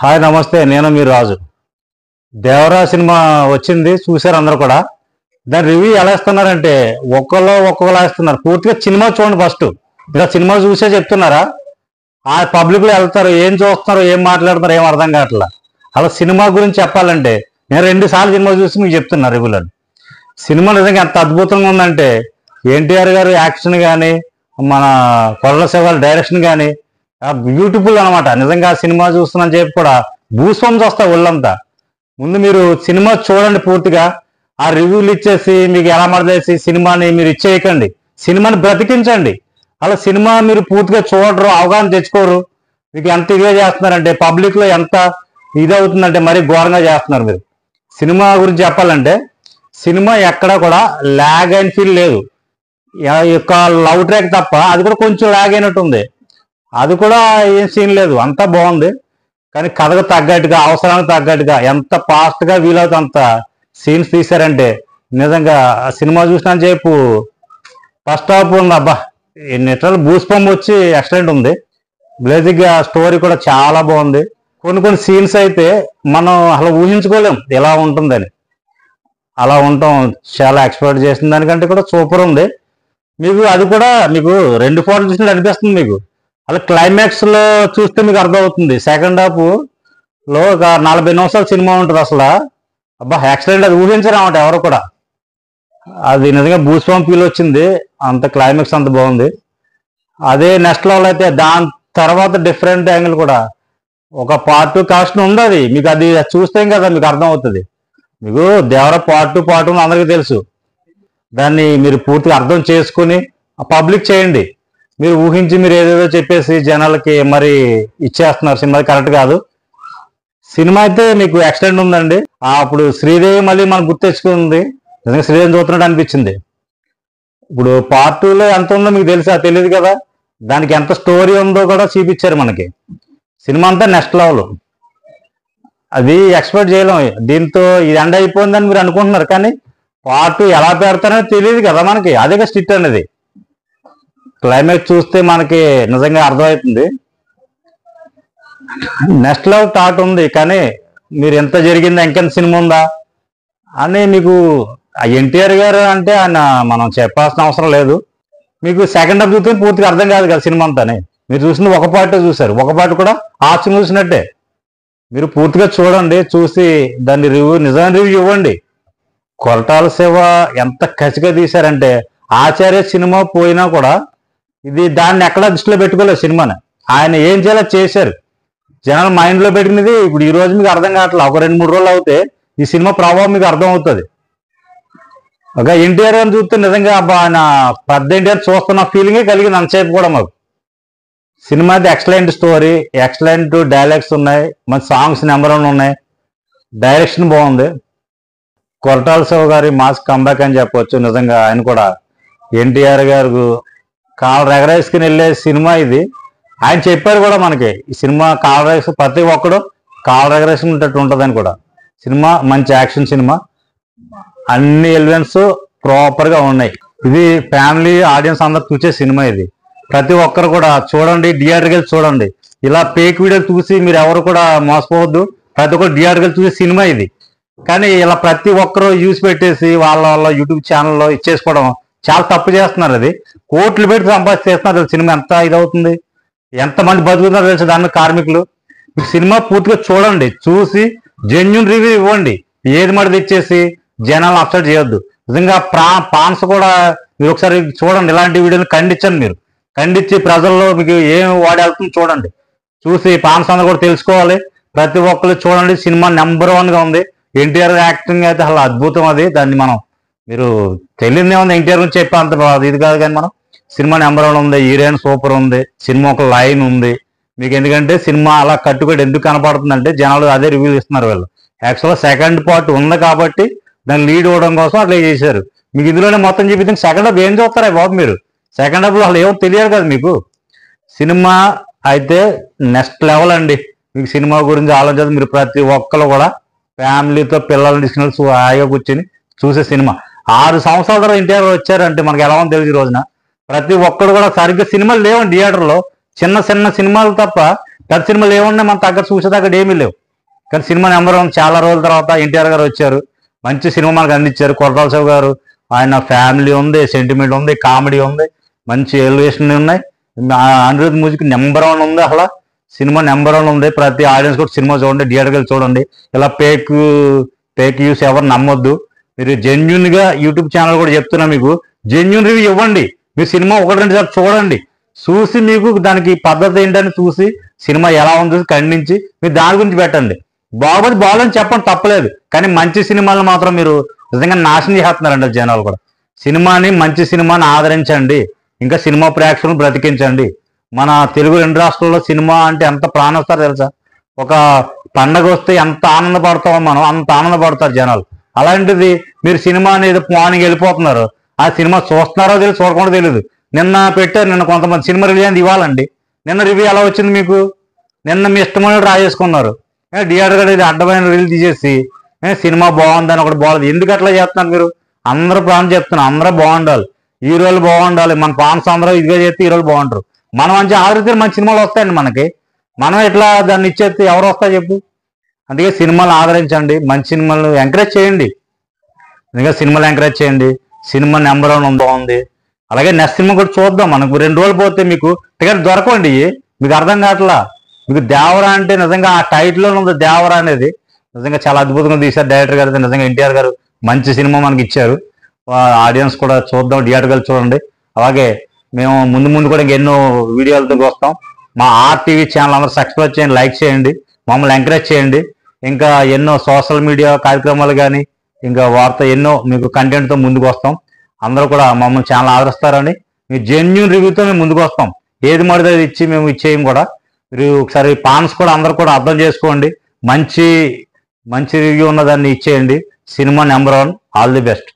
Hi నమస్తే, నేను మీ రాజు. Devara cinema వచ్చింది, చూశారు అందరూ కూడా. దాని రివ్యూ ఎలా ఇస్తున్నారంటే ఒక్కొక్కలా ఇస్తున్నారు. పూర్తిగా సినిమా చూడండి ఫస్ట్. ఇలా సినిమా చూసే చెప్తున్నారా? ఆ పబ్లిక్లో వెళ్తారు, ఏం చూస్తున్నారు, ఏం మాట్లాడుతున్నారు, ఏం అర్థం కావట్లా. అలా సినిమా గురించి చెప్పాలంటే నేను 2 సార్లు సినిమా చూసి మీకు చెప్తున్నా రివ్యూలో. సినిమా నిజంగా ఎంత అద్భుతంగా ఉందంటే ఎన్టీఆర్ గారు యాక్షన్ కానీ, మన కొరల శివ డైరెక్షన్ కానీ బ్యూటిఫుల్ అనమాట. నిజంగా సినిమా చూస్తున్నాను చెప్పి కూడా భూస్వంస్ వస్తాయి ఒళ్ళంతా. ముందు మీరు సినిమా చూడండి పూర్తిగా. ఆ రివ్యూలు ఇచ్చేసి మీకు ఎలా మరదేసి సినిమాని మీరు ఇచ్చేయకండి, సినిమాని బ్రతికించండి. అలా సినిమా మీరు పూర్తిగా చూడరు, అవగాహన తెచ్చుకోరు. మీకు ఎంత ఇదిగా చేస్తున్నారంటే పబ్లిక్లో ఎంత ఇదవుతుందంటే మరీ ఘోరంగా చేస్తున్నారు మీరు. సినిమా గురించి చెప్పాలంటే సినిమా ఎక్కడా కూడా ల్యాగ్ అయిన ఫీల్ లేదు. యొక్క లవ్ ట్రాక్ తప్ప అది కూడా కొంచెం ల్యాగ్ అయినట్టు ఉంది. అది కూడా ఏం సీన్ లేదు, అంతా బాగుంది. కానీ కథకు తగ్గట్టుగా, అవసరానికి తగ్గట్టుగా ఎంత ఫాస్ట్గా వీలవుతుంది అంత సీన్స్ తీశారంటే నిజంగా సినిమా చూసినా చెప్పు ఫస్ట్ హాఫ్ ఉంది. అబ్బా నిట్రల్ బూస్పంప్ వచ్చి ఎక్సలెంట్ ఉంది. బేసిక్గా స్టోరీ కూడా చాలా బాగుంది. కొన్ని సీన్స్ అయితే మనం అసలు ఊహించుకోలేం ఎలా ఉంటుందని. అలా ఉండటం చాలా ఎక్స్పెక్ట్ చేసిన దానికంటే కూడా సూపర్ ఉంది. మీకు అది కూడా మీకు 2 ఫోటోలు చూసినట్టు అనిపిస్తుంది. మీకు అలా క్లైమాక్స్లో చూస్తే మీకు అర్థమవుతుంది. సెకండ్ హాఫ్లో ఒక 40 నిమిషాల సినిమా ఉంటుంది అసలు. అబ్బా ఎక్సలెంట్, అది ఊహించరామంట ఎవరు కూడా. అది నిజంగా బూస్పంప్ ఫీల్ వచ్చింది, అంత క్లైమాక్స్ అంత బాగుంది. అదే నెక్స్ట్ లెవెల్ అయితే దాని తర్వాత డిఫరెంట్ యాంగిల్ కూడా ఒక పార్ట్ 2 కాస్ట్ ఉంది. అది మీకు అది చూస్తే కదా మీకు అర్థమవుతుంది. మీకు దేవర పార్ట్ 2 అందరికీ తెలుసు. దాన్ని మీరు పూర్తిగా అర్థం చేసుకుని పబ్లిక్ చేయండి. మీరు ఊహించి మీరు ఏదేదో చెప్పేసి జనాలకి మరి ఇచ్చేస్తున్నారు. సినిమా కరెక్ట్ కాదు. సినిమా అయితే మీకు ఎక్సలెంట్ ఉందండి. అప్పుడు శ్రీదేవి మళ్ళీ మనకు గుర్తెచ్చుకుంది. నిజంగా శ్రీదేవిని చూస్తున్నట్టు అనిపించింది. ఇప్పుడు పార్ట్ 2లో ఎంత ఉందో మీకు తెలుసా? తెలియదు కదా. దానికి ఎంత స్టోరీ ఉందో కూడా చూపించారు మనకి. సినిమా అంతా నెక్స్ట్ లెవెల్. అది ఎక్స్పెక్ట్ చేయలేం. దీంతో ఇది ఎండ్ అయిపోయిందని మీరు అనుకుంటున్నారు, కానీ పార్ట్ 2 ఎలా పెడతారో తెలియదు కదా మనకి. అదే స్ట్రిక్ట్ అనేది. క్లైమాక్స్ చూస్తే మనకి నిజంగా అర్థమవుతుంది. నెక్స్ట్ లెవెల్ థాట్ ఉంది, కానీ మీరు ఎంత జరిగిందా, ఇంకెంత సినిమా ఉందా అని మీకు ఎన్టీఆర్ గారు అంటే ఆయన మనం చెప్పాల్సిన అవసరం లేదు. మీకు సెకండ్ హాఫ్ చూస్తే పూర్తిగా అర్థం కాదు కదా సినిమా అంతానే. మీరు చూసింది ఒక పార్ట్ చూశారు, ఒక పార్ట్ కూడా ఆప్షన్ చూసినట్టే. మీరు పూర్తిగా చూడండి, చూసి దాన్ని నిజమైన రివ్యూ ఇవ్వండి. కొరటాల శివ ఎంత కసిగా తీశారంటే ఆచార్య సినిమా పోయినా కూడా ఇది దాన్ని ఎక్కడా దృష్టిలో పెట్టుకోలేదు సినిమాని. ఆయన ఏం చేయాలో చేశారు. జనాల మైండ్లో పెట్టినది ఇప్పుడు ఈ రోజు మీకు అర్థం కావట్లేదు. ఒక 2-3 రోజులు అవుతే ఈ సినిమా ప్రభావం మీకు అర్థం అవుతుంది. ఒక ఎన్టీఆర్ అని చూస్తే నిజంగా ఆయన పెద్ద ఎన్టీఆర్ చూస్తున్న ఫీలింగే కలిగింది అంతసేపు కూడా మాకు. సినిమా అయితే ఎక్సలెంట్ స్టోరీ, ఎక్సలెంట్ డైలాగ్స్ ఉన్నాయి, మంచి సాంగ్స్ నెంబర్ 1 ఉన్నాయి, డైరెక్షన్ బాగుంది. కొరటాల శివ గారి మాస్ కంబ్యాక్ అని చెప్పవచ్చు. నిజంగా ఆయన కూడా ఎన్టీఆర్ గారు కాళ్ళు ఎగరేసుకుని వెళ్ళే సినిమా ఇది. ఆయన చెప్పారు కూడా మనకి, ఈ సినిమా కాళ్ళు ఎగరేసి ప్రతి ఒక్కడు కాళ్ళు ఎగరేసుకునేటట్టు ఉంటుందని కూడా. సినిమా మంచి యాక్షన్ సినిమా, అన్ని ఎలిమెంట్స్ ప్రాపర్గా ఉన్నాయి. ఇది ఫ్యామిలీ ఆడియన్స్ అందరు చూసే సినిమా ఇది. ప్రతి ఒక్కరు కూడా చూడండి, థియేటర్కి వెళ్ళి చూడండి. ఇలా ఫేక్ వీడియోలు చూసి మీరు ఎవరు కూడా మోసపోవద్దు. ప్రతి ఒక్కరు థియేటర్కి వెళ్ళి చూసే సినిమా ఇది. కానీ ఇలా ప్రతి ఒక్కరు యూస్ పెట్టేసి వాళ్ళ యూట్యూబ్ ఛానల్లో ఇచ్చేసుకోవడం చాలా తప్పు చేస్తున్నారు. అది కోట్లు పెట్టి సంపాదిస్తున్నారు. సినిమా ఎంత ఇదవుతుంది, ఎంతమంది బతుకుతున్నారో తెలుసు దాని కార్మికులు. మీకు సినిమా పూర్తిగా చూడండి, చూసి జెన్యూన్ రివ్యూ ఇవ్వండి. ఏది మాట తెచ్చేసి జనాలను అప్సెట్ చేయొద్దు. నిజంగా పాన్స్ కూడా మీరు ఒకసారి చూడండి, ఇలాంటి వీడియోని ఖండించండి. మీరు ఖండించి ప్రజల్లో మీకు ఏం వాడేళ్తుందో చూడండి. చూసి పాన్స్ అందరూ కూడా తెలుసుకోవాలి. ప్రతి ఒక్కరు చూడండి. సినిమా నెంబర్ 1గా ఉంది. ఎన్టీఆర్ యాక్టింగ్ అయితే అసలు అద్భుతం. అది దాన్ని మనం మీరు తెలియదే ఉంది. ఎన్టీఆర్ గురించి చెప్పే అంత ఇది కాదు, కానీ మనం సినిమా నెంబర్ 1 ఉంది. హీరోయిన్ సూపర్ ఉంది. సినిమా ఒక లైన్ ఉంది మీకు. ఎందుకంటే సినిమా అలా కట్టుబడి ఎందుకు కనపడుతుందంటే జనాలు అదే రివ్యూలు ఇస్తున్నారు. వీళ్ళు యాక్చువల్గా సెకండ్ పార్ట్ ఉంది కాబట్టి దాన్ని లీడ్ ఇవ్వడం కోసం అట్లా చేశారు. మీకు ఇందులోనే మొత్తం చూపించి సెకండ్ హాఫ్ ఏం చూస్తారా బాబు మీరు? సెకండ్ హాఫ్లో అసలు ఏమో తెలియదు కదా మీకు. సినిమా అయితే నెక్స్ట్ లెవెల్ అండి. మీకు సినిమా గురించి ఆలోచించి మీరు ప్రతి ఒక్కరు కూడా ఫ్యామిలీతో పిల్లల్ని తీసుకుని హాయిగా కూర్చొని చూసే సినిమా. 6 సంవత్సరాల తర్వాత ఎన్టీఆర్ వచ్చారంటే మనకి ఎలా ఉందో తెలియదు. ఈ రోజున ప్రతి ఒక్కరు కూడా సరిగ్గా సినిమాలు లేవండి థియేటర్లో. చిన్న సినిమాలు తప్ప పెద్ద సినిమాలు ఏమున్నాయి మన దగ్గర చూసేదగ్గర ఏమీ లేవు. కానీ సినిమా నెంబర్ 1 చాలా రోజుల తర్వాత ఎన్టీఆర్ గారు వచ్చారు, మంచి సినిమా మనకు అందించారు. కొరటాల శివ గారు ఆయన ఫ్యామిలీ ఉంది, సెంటిమెంట్ ఉంది, కామెడీ ఉంది, మంచి ఎలివేషన్ ఉన్నాయి. అనిరుద్ధ్ మ్యూజిక్ నెంబర్ 1 ఉంది. అసలు సినిమా నెంబర్ 1 ఉంది. ప్రతి ఆడియన్స్ కూడా సినిమా చూడండి, థియేటర్కి వెళ్ళి చూడండి. ఇలా ఫేక్ యూస్ ఎవరు నమ్మొద్దు. మీరు జెన్యున్గా యూట్యూబ్ ఛానల్ కూడా చెప్తున్నా, మీకు జెన్యున్ రివ్యూ ఇవ్వండి. మీరు సినిమా 1-2 సార్లు చూడండి, చూసి మీకు దానికి పద్ధతి ఏంటని చూసి సినిమా ఎలా ఉందో ఖండించి మీరు దాని గురించి పెట్టండి. బాగోదని చెప్పండి, తప్పలేదు. కానీ మంచి సినిమాలను మాత్రం మీరు నిజంగా నాశనం చేస్తున్నారండి జనాలు కూడా. సినిమాని, మంచి సినిమాని ఆదరించండి, ఇంకా సినిమా ప్రేక్షకులను బ్రతికించండి. మన తెలుగు 2 రాష్ట్రాల్లో సినిమా అంటే ఎంత ప్రాణిస్తారో తెలుసా? ఒక పండగ వస్తే ఎంత ఆనందపడతామో మనం, అంత ఆనందపడతారు జనాలు. అలాంటిది మీరు సినిమా అనేది మార్నింగ్ వెళ్ళిపోతున్నారు, ఆ సినిమా చూస్తున్నారో తెలియదు, చూడకుండా తెలియదు. నిన్న పెట్టారు, నిన్న కొంతమంది సినిమా రివ్యూ అనేది ఇవ్వాలండి. నిన్న రివ్యూ ఎలా వచ్చింది మీకు? నిన్న మీ ఇష్టమైన రాసేసుకున్నారు. థియేటర్ కూడా ఇది అడ్డమైన రివ్యూ తీసేసి సినిమా బాగుందని ఒకటి బాగుంది. ఎందుకు అట్లా చేస్తున్నారు మీరు? అందరూ ప్రాణం చెప్తున్నారు, అందరూ బాగుండాలి, హీరోలు బాగుండాలి, మన ఫాన్స్ అందరూ ఇదిగా చేస్తే హీరోలు బాగుంటారు. మనం మంచి ఆదరిస్తే మంచి సినిమాలు వస్తాయండి మనకి. మనం ఎట్లా దాన్ని ఇచ్చేస్తే ఎవరు వస్తాయి చెప్పు? అందుకే సినిమాలు ఆదరించండి, మంచి సినిమాలు ఎంకరేజ్ చేయండి. ఇంకా సినిమాలు ఎంకరేజ్ చేయండి. సినిమా నెంబర్ 1 బాగుంది. అలాగే నెక్స్ట్ సినిమా కూడా చూద్దాం. మనకు 2 రోజులు పోతే మీకు టికెట్ దొరకండి. మీకు అర్థం కావట్లా. మీకు దేవరా అంటే నిజంగా ఆ టైటిల్లో ఉంది, దేవరా అనేది నిజంగా చాలా అద్భుతంగా తీశారు డైరెక్టర్ గారు. నిజంగా ఎన్టీఆర్ గారు మంచి సినిమా మనకి ఇచ్చారు. ఆడియన్స్ కూడా చూద్దాం, థియేటర్ గారు చూడండి. అలాగే మేము ముందు కూడా ఇంకెన్నో వీడియోలతో వస్తాం. మా RTV ఛానల్ అందరూ సబ్స్క్రైబ్ చేయండి, లైక్ చేయండి, మమ్మల్ని ఎంకరేజ్ చేయండి. ఇంకా ఎన్నో సోషల్ మీడియా కార్యక్రమాలు కానీ ఇంకా వార్త ఎన్నో మీకు కంటెంట్తో ముందుకు వస్తాం. అందరూ కూడా మమ్మల్ని ఛానల్ ఆదరిస్తారని మీ జెన్యూన్ రివ్యూతో మేము ముందుకు వస్తాం. ఏది మడితే అది ఇచ్చి మేము ఇచ్చేయం కూడా. మీరు ఒకసారి ఫాన్స్ కూడా అందరూ కూడా అర్థం చేసుకోండి. మంచి రివ్యూ ఉన్నదాన్ని ఇచ్చేయండి. Cinema number 1. All the best.